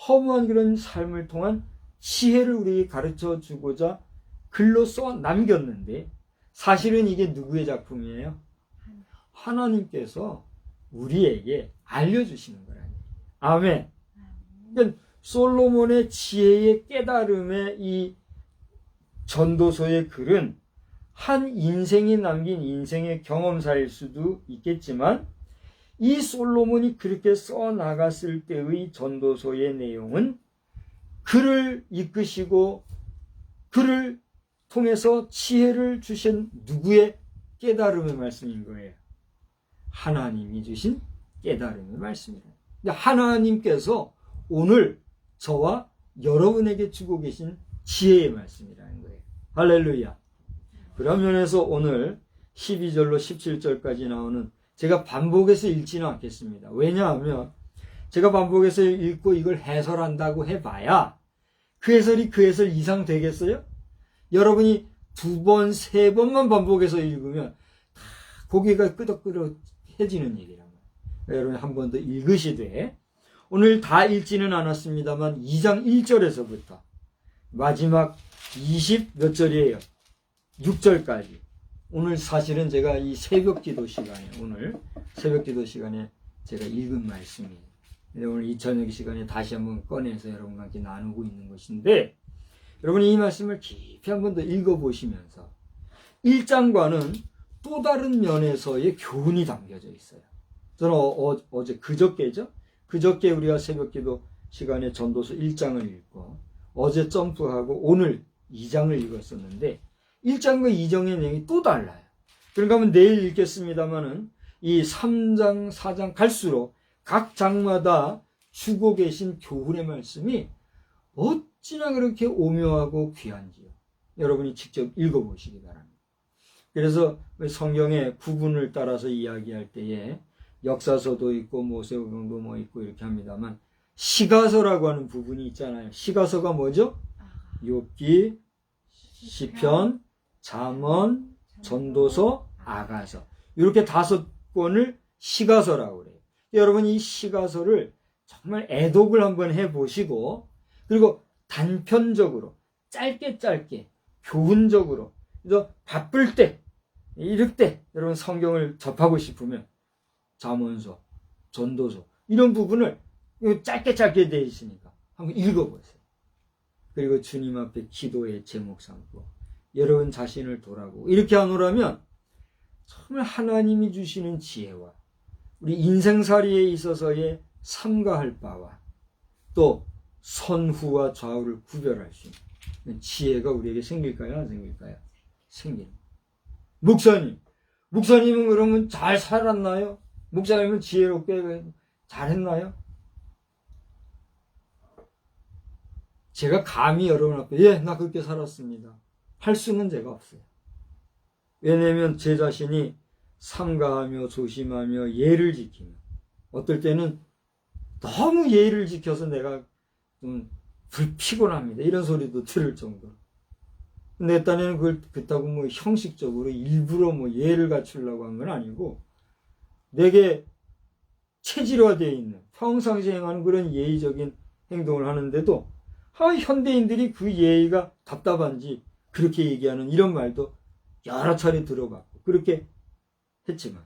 허무한 그런 삶을 통한 지혜를 우리에게 가르쳐 주고자 글로 써 남겼는데, 사실은 이게 누구의 작품이에요? 하나님께서 우리에게 알려주시는 거라는 얘기예요. 아멘. 그러니까 솔로몬의 지혜의 깨달음의 이 전도서의 글은 한 인생이 남긴 인생의 경험사일 수도 있겠지만, 이 솔로몬이 그렇게 써나갔을 때의 전도서의 내용은 그를 이끄시고 그를 통해서 지혜를 주신 누구의 깨달음의 말씀인 거예요? 하나님이 주신 깨달음의 말씀이에요. 하나님께서 오늘 저와 여러분에게 주고 계신 지혜의 말씀이라는 거예요. 할렐루야. 그런 면에서 오늘 12절로 17절까지 나오는, 제가 반복해서 읽지는 않겠습니다. 왜냐하면 제가 반복해서 읽고 이걸 해설한다고 해봐야 그 해설이 그 해설 이상 되겠어요? 여러분이 2번, 3번만 반복해서 읽으면 다 고개가 끄덕끄덕해지는 얘기란 말이에요. 여러분이 한 번 더 읽으시되, 오늘 다 읽지는 않았습니다만 2장 1절에서부터 마지막 20 몇 절이에요? 6절까지. 오늘 사실은 제가 이 새벽 기도 시간에, 오늘 새벽 기도 시간에 제가 읽은 말씀이에요. 오늘 이 저녁 시간에 다시 한번 꺼내서 여러분과 함께 나누고 있는 것인데, 여러분이 이 말씀을 깊이 한 번 더 읽어보시면서 1장과는 또 다른 면에서의 교훈이 담겨져 있어요. 저는 어제 그저께죠? 그저께 우리가 새벽 기도 시간에 전도서 1장을 읽고 어제 점프하고 오늘 2장을 읽었었는데, 1장과 2장의 내용이 또 달라요. 그런가 하면 내일 읽겠습니다만은 이 3장, 4장 갈수록 각 장마다 주고 계신 교훈의 말씀이 어찌나 그렇게 오묘하고 귀한지요. 여러분이 직접 읽어보시기 바랍니다. 그래서 성경의 구분을 따라서 이야기할 때에 역사서도 있고 모세오경도 뭐 있고 이렇게 합니다만, 시가서라고 하는 부분이 있잖아요. 시가서가 뭐죠? 욥기, 시편, 잠언, 전도서, 아가서, 이렇게 5권을 시가서라고 그래요. 여러분 이 시가서를 정말 애독을 한번 해보시고, 그리고 단편적으로 짧게 교훈적으로, 그래서 바쁠 때, 이럴 때 여러분 성경을 접하고 싶으면 잠언서, 전도서 이런 부분을 짧게 돼 있으니까 한번 읽어보세요. 그리고 주님 앞에 기도의 제목 삼고 여러분 자신을 돌아보고 이렇게 하노라면 정말 하나님이 주시는 지혜와 우리 인생살이에 있어서의 삼가할 바와 또 선후와 좌우를 구별할 수 있는 지혜가 우리에게 생길까요? 안 생길까요? 생깁니다. 목사님은 그러면 잘 살았나요? 목사님은 지혜롭게 잘했나요? 제가 감히 여러분 앞에 나 그렇게 살았습니다 할 수는 제가 없어요. 왜냐하면 제 자신이 삼가하며 조심하며 예를 지키며, 어떨 때는 너무 예를 지켜서 내가 좀 불피곤합니다 이런 소리도 들을 정도로. 내 딴에는 그걸 그렇다고 뭐 형식적으로 일부러 뭐 예를 갖추려고 한 건 아니고, 내게 체질화되어 있는 평상시에 행하는 그런 예의적인 행동을 하는데도 현대인들이 그 예의가 답답한지 그렇게 얘기하는 이런 말도 여러 차례 들어봤고 그렇게 했지만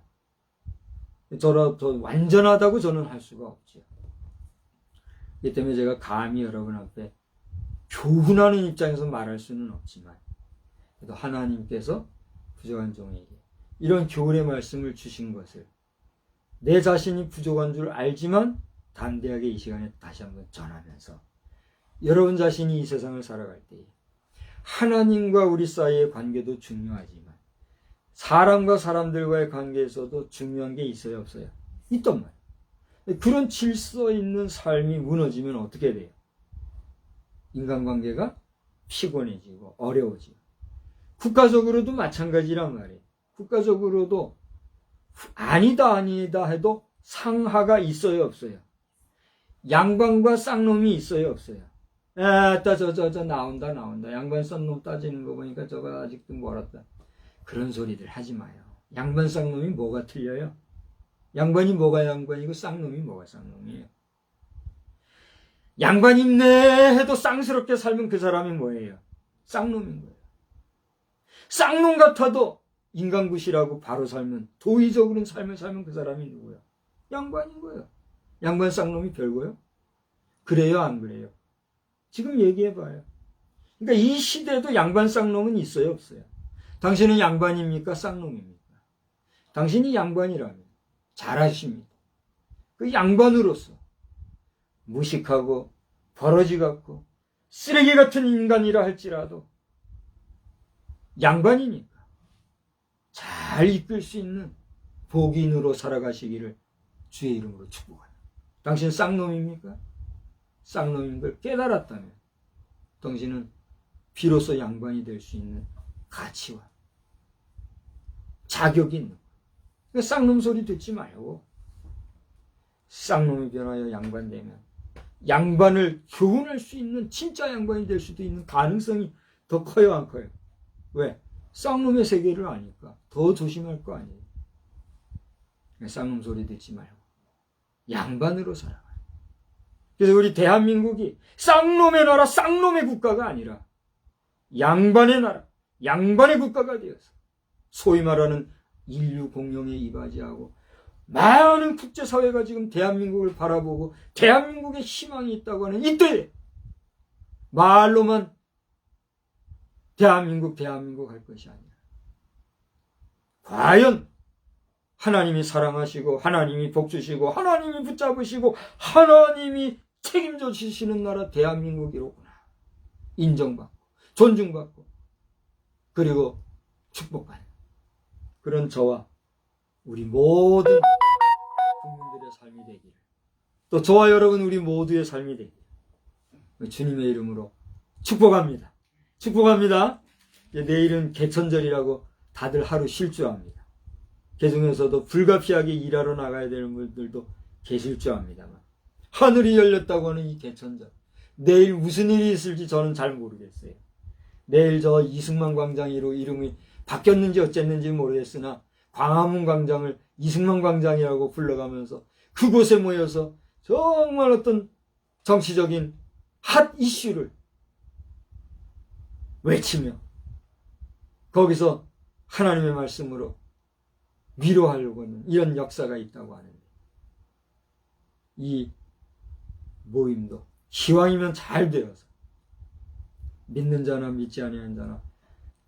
저라도 완전하다고 저는 할 수가 없죠. 그렇기 때문에 제가 감히 여러분 앞에 교훈하는 입장에서 말할 수는 없지만, 그래도 하나님께서 부족한 종에게 이런 교훈의 말씀을 주신 것을 내 자신이 부족한 줄 알지만 담대하게 이 시간에 다시 한번 전하면서, 여러분 자신이 이 세상을 살아갈 때에 하나님과 우리 사이의 관계도 중요하지만 사람과 사람들과의 관계에서도 중요한 게 있어요, 없어요? 있단 말이에요. 그런 질서 있는 삶이 무너지면 어떻게 돼요? 인간관계가 피곤해지고 어려워지고, 국가적으로도 마찬가지란 말이에요. 국가적으로도 아니다 아니다 해도 상하가 있어요 없어요? 양반과 쌍놈이 있어요 없어요? 에따 저 나온다. 양반 쌍놈 따지는 거 보니까 저거 아직도 멀었다. 그런 소리들 하지 마요. 양반 쌍놈이 뭐가 틀려요? 양반이 뭐가 양반이고 쌍놈이 뭐가 쌍놈이에요? 양반이네 해도 쌍스럽게 살면 그 사람이 뭐예요? 쌍놈인 거예요. 쌍놈 같아도 인간굿이라고 바로 살면, 도의적으로는 삶을 살면 그 사람이 누구야? 양반인 거예요. 양반 쌍놈이 별거요? 그래요 안 그래요? 지금 얘기해봐요. 그러니까 이 시대에도 양반 쌍놈은 있어요 없어요? 당신은 양반입니까 쌍놈입니까? 당신이 양반이라면 잘하십니다. 그 양반으로서 무식하고 버러지 같고 쓰레기 같은 인간이라 할지라도 양반이니까 잘 이끌 수 있는 복인으로 살아가시기를 주의 이름으로 축복합니다. 당신 쌍놈입니까? 쌍놈인 걸 깨달았다면 당신은 비로소 양반이 될 수 있는 가치와 자격이 있는 거예요. 그러니까 쌍놈 소리 듣지 말고 쌍놈이 변하여 양반 되면 양반을 교훈할 수 있는 진짜 양반이 될 수도 있는 가능성이 더 커요 안 커요? 왜? 쌍놈의 세계를 아니까 더 조심할 거 아니에요. 쌍놈 소리 듣지 말고 양반으로 살아가요. 그래서 우리 대한민국이 쌍놈의 나라 쌍놈의 국가가 아니라 양반의 나라 양반의 국가가 되어서 소위 말하는 인류 공용에 이바지하고 많은 국제사회가 지금 대한민국을 바라보고 대한민국에 희망이 있다고 하는 이때에 말로만 대한민국 할 것이 아니라 과연 하나님이 사랑하시고 하나님이 복주시고 하나님이 붙잡으시고 하나님이 책임져 주시는 나라 대한민국이로구나 인정받고 존중받고 그리고 축복받는 그런 저와 우리 모든 국민들의 삶이 되기를 또 저와 여러분 우리 모두의 삶이 되기를 주님의 이름으로 축복합니다. 내일은 개천절이라고 다들 하루 쉴 줄 압니다. 개중에서도 불가피하게 일하러 나가야 되는 분들도 계실 줄 압니다만 하늘이 열렸다고 하는 이 개천절 내일 무슨 일이 있을지 저는 잘 모르겠어요. 내일 저 이승만 광장으로 이름이 바뀌었는지 어쨌는지 모르겠으나 광화문 광장을 이승만 광장이라고 불러가면서 그곳에 모여서 정말 어떤 정치적인 핫 이슈를 외치며 거기서 하나님의 말씀으로 위로하려고 하는 이런 역사가 있다고 하는데 이 모임도 기왕이면 잘 되어서 믿는 자나 믿지 아니하는 자나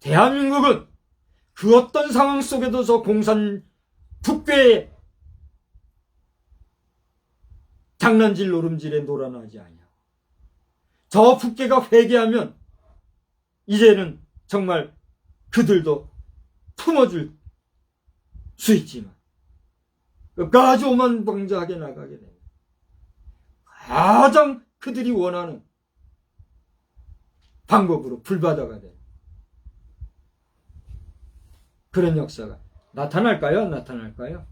대한민국은 그 어떤 상황 속에도 저 공산 북괴의 장난질 노름질에 놀아나지 아니하고 저 북괴가 회개하면 이제는 정말 그들도 품어줄 수 있지만 끝까지 오만방자하게 나가게 됩니다. 가장 그들이 원하는 방법으로 불바다가 되는 그런 역사가 나타날까요? 안 나타날까요?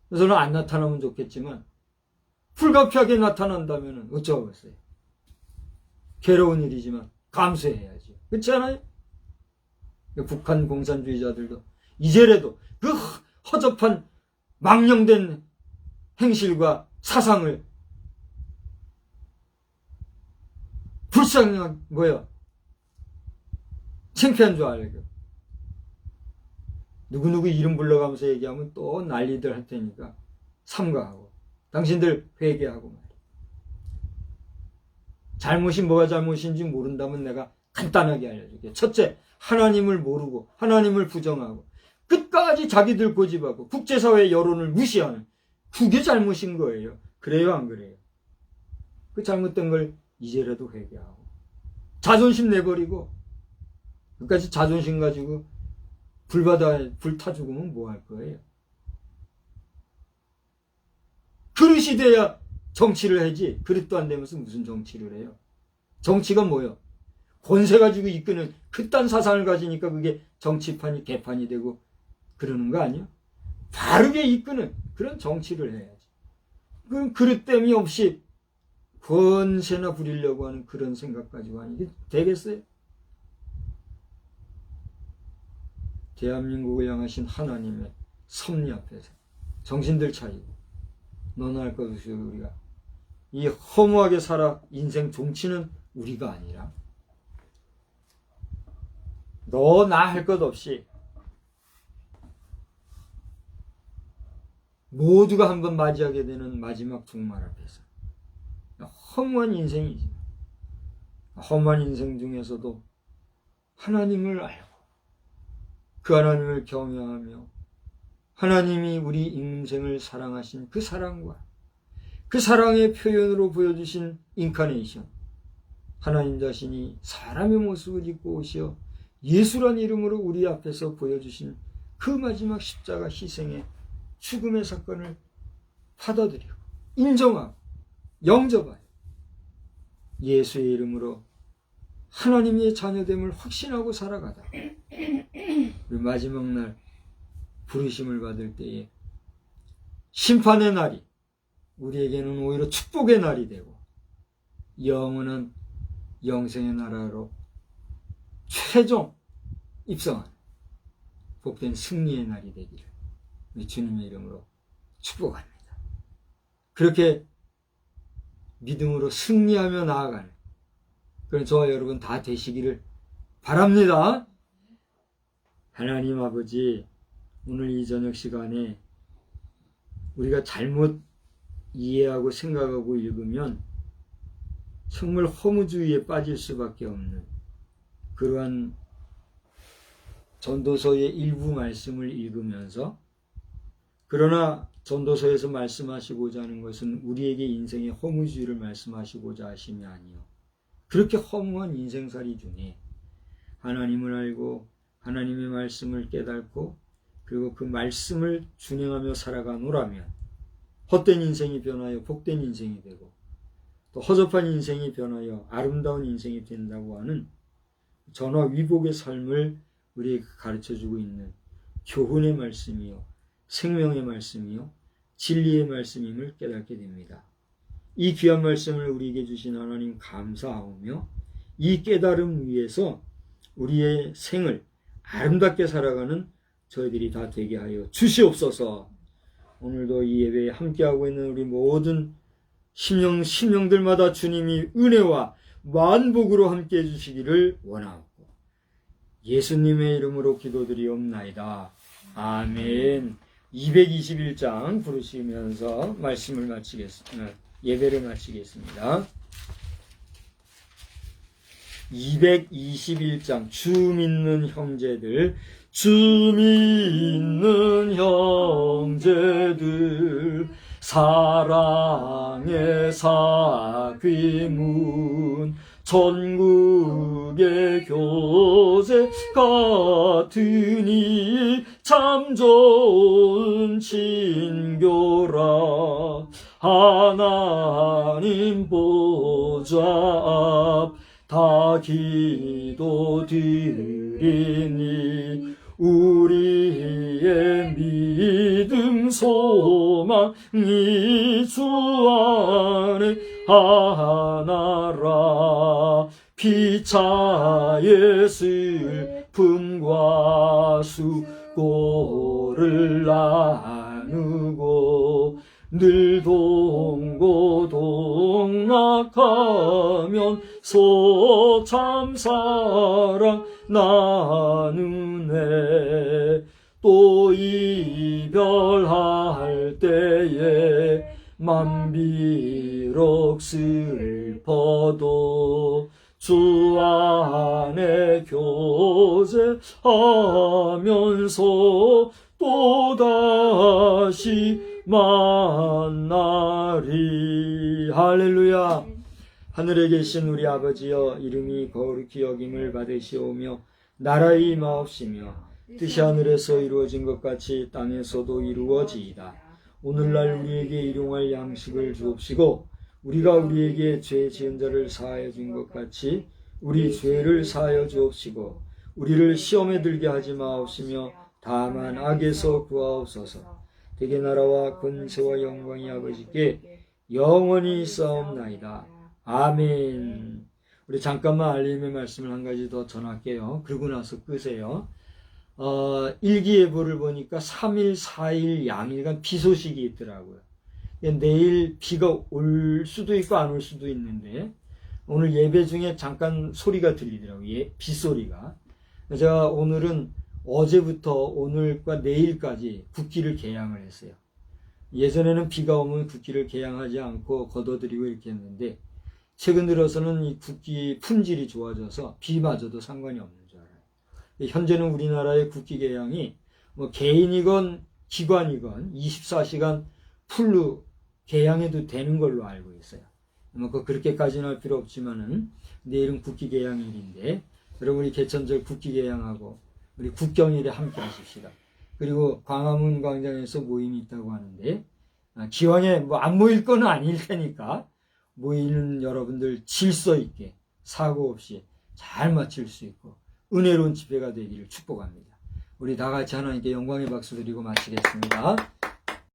저는 안 나타나면 좋겠지만 불가피하게 나타난다면 어쩌겠어요? 괴로운 일이지만 감수해야죠. 그렇지 않아요? 북한 공산주의자들도 이제라도 그 허접한 망령된 행실과 사상을 불쌍한 거예요. 창피한 줄 알고 누구누구 이름 불러가면서 얘기하면 또 난리들 할 테니까 삼가하고 당신들 회개하고 말이야. 잘못이 뭐가 잘못인지 모른다면 내가 간단하게 알려줄게. 첫째, 하나님을 모르고 하나님을 부정하고 끝까지 자기들 고집하고 국제사회 여론을 무시하는 그게 잘못인 거예요. 그래요 안 그래요? 그 잘못된 걸 이제라도 회개하고 자존심 내버리고 끝까지 자존심 가지고 불바다에 불타 죽으면 뭐 할 거예요? 그릇이 돼야 정치를 하지 그릇도 안 되면서 무슨 정치를 해요? 정치가 뭐예요? 권세 가지고 이끄는 그딴 사상을 가지니까 그게 정치판이 개판이 되고 그러는 거 아니에요? 바르게 이끄는 그런 정치를 해야지. 그럼 그릇됨이 없이 권세나 부리려고 하는 그런 생각 가지고 하는 게 되겠어요? 대한민국을 향하신 하나님의 섭리 앞에서 정신들 차리고 너나 할 것 없이 우리가 이 허무하게 살아 인생 종치는 우리가 아니라 너 나 할 것 없이 모두가 한번 맞이하게 되는 마지막 종말 앞에서 허무한 인생이지. 허무한 인생 중에서도 하나님을 알고 그 하나님을 경외하며 하나님이 우리 인생을 사랑하신 그 사랑과 그 사랑의 표현으로 보여주신 인카네이션, 하나님 자신이 사람의 모습을 입고 오시어 예수란 이름으로 우리 앞에서 보여주신 그 마지막 십자가 희생의 죽음의 사건을 받아들이고 인정하고 영접하여 예수의 이름으로 하나님의 자녀됨을 확신하고 살아가다 우리 마지막 날 부르심을 받을 때에 심판의 날이 우리에게는 오히려 축복의 날이 되고 영원한 영생의 나라로 최종 입성하는 복된 승리의 날이 되기를 우리 주님의 이름으로 축복합니다. 그렇게 믿음으로 승리하며 나아가는 그런 저와 여러분 다 되시기를 바랍니다. 하나님 아버지, 오늘 이 저녁 시간에 우리가 잘못 이해하고 생각하고 읽으면 정말 허무주의에 빠질 수밖에 없는 그러한 전도서의 일부 말씀을 읽으면서, 그러나 전도서에서 말씀하시고자 하는 것은 우리에게 인생의 허무주의를 말씀하시고자 하심이 아니요, 그렇게 허무한 인생살이 중에 하나님을 알고 하나님의 말씀을 깨닫고 그리고 그 말씀을 준행하며 살아가노라면 헛된 인생이 변하여 복된 인생이 되고 또 허접한 인생이 변하여 아름다운 인생이 된다고 하는 전화위복의 삶을 우리에게 가르쳐주고 있는 교훈의 말씀이요, 생명의 말씀이요, 진리의 말씀임을 깨닫게 됩니다. 이 귀한 말씀을 우리에게 주신 하나님 감사하오며 이 깨달음 위에서 우리의 생을 아름답게 살아가는 저희들이 다 되게 하여 주시옵소서. 오늘도 이 예배에 함께하고 있는 우리 모든 심령들마다 주님이 은혜와 만복으로 함께해 주시기를 원하옵고 예수님의 이름으로 기도드리옵나이다. 아멘. 221장 부르시면서 말씀을 마치겠습니다. 예배를 마치겠습니다. 221장 주 믿는 형제들, 주 믿는 형제들, 사랑의 사귀문 전국의 교제 같으니 참 좋은 친교라. 하나님 보좌 앞 다 기도드리니 우리의 믿음 소망이 주 안에 하나라. 피차의 슬픔과 수고를 나누고 늘 동고동락하면서 참사랑 나누네. 또 이별할 때에 맘 비록 슬퍼도 주 안에 교제하면서 또다시 만나리. 할렐루야. 하늘에 계신 우리 아버지여, 이름이 거룩히 여김을 받으시오며 나라의 임하옵시며 뜻이 하늘에서 이루어진 것 같이 땅에서도 이루어지이다. 오늘날 우리에게 일용할 양식을 주옵시고 우리가 우리에게 죄 지은 자를 사하여 준 것 같이 우리 죄를 사하여 주옵시고 우리를 시험에 들게 하지 마옵시며 다만 악에서 구하옵소서. 대개 나라와 권세와 영광이 아버지께 영원히 있사옵나이다. 아멘. 우리 잠깐만 알림의 말씀을 한 가지 더 전할게요. 그러고 나서 끄세요. 일기예보를 보니까 3일, 4일, 양일간 비 소식이 있더라고요. 내일 비가 올 수도 있고 안 올 수도 있는데 오늘 예배 중에 잠깐 소리가 들리더라고요. 빗소리가. 제가 오늘은 어제부터 오늘과 내일까지 국기를 개양을 했어요. 예전에는 비가 오면 국기를 개양하지 않고 걷어들이고 이렇게 했는데 최근 들어서는 이 국기 품질이 좋아져서 비 맞아도 상관이 없는 줄 알아요. 현재는 우리나라의 국기 개양이 뭐 개인이건 기관이건 24시간 풀로 개양해도 되는 걸로 알고 있어요. 뭐 그렇게까지는 할 필요 없지만은 내일은 국기 개양일인데 여러분이 개천절 국기 개양하고 우리 국경일에 함께 하십시다. 그리고 광화문 광장에서 모임이 있다고 하는데 기왕에 뭐 안 모일 건 아닐 테니까 모이는 여러분들 질서 있게 사고 없이 잘 마칠 수 있고 은혜로운 집회가 되기를 축복합니다. 우리 다 같이 하나님께 영광의 박수 드리고 마치겠습니다.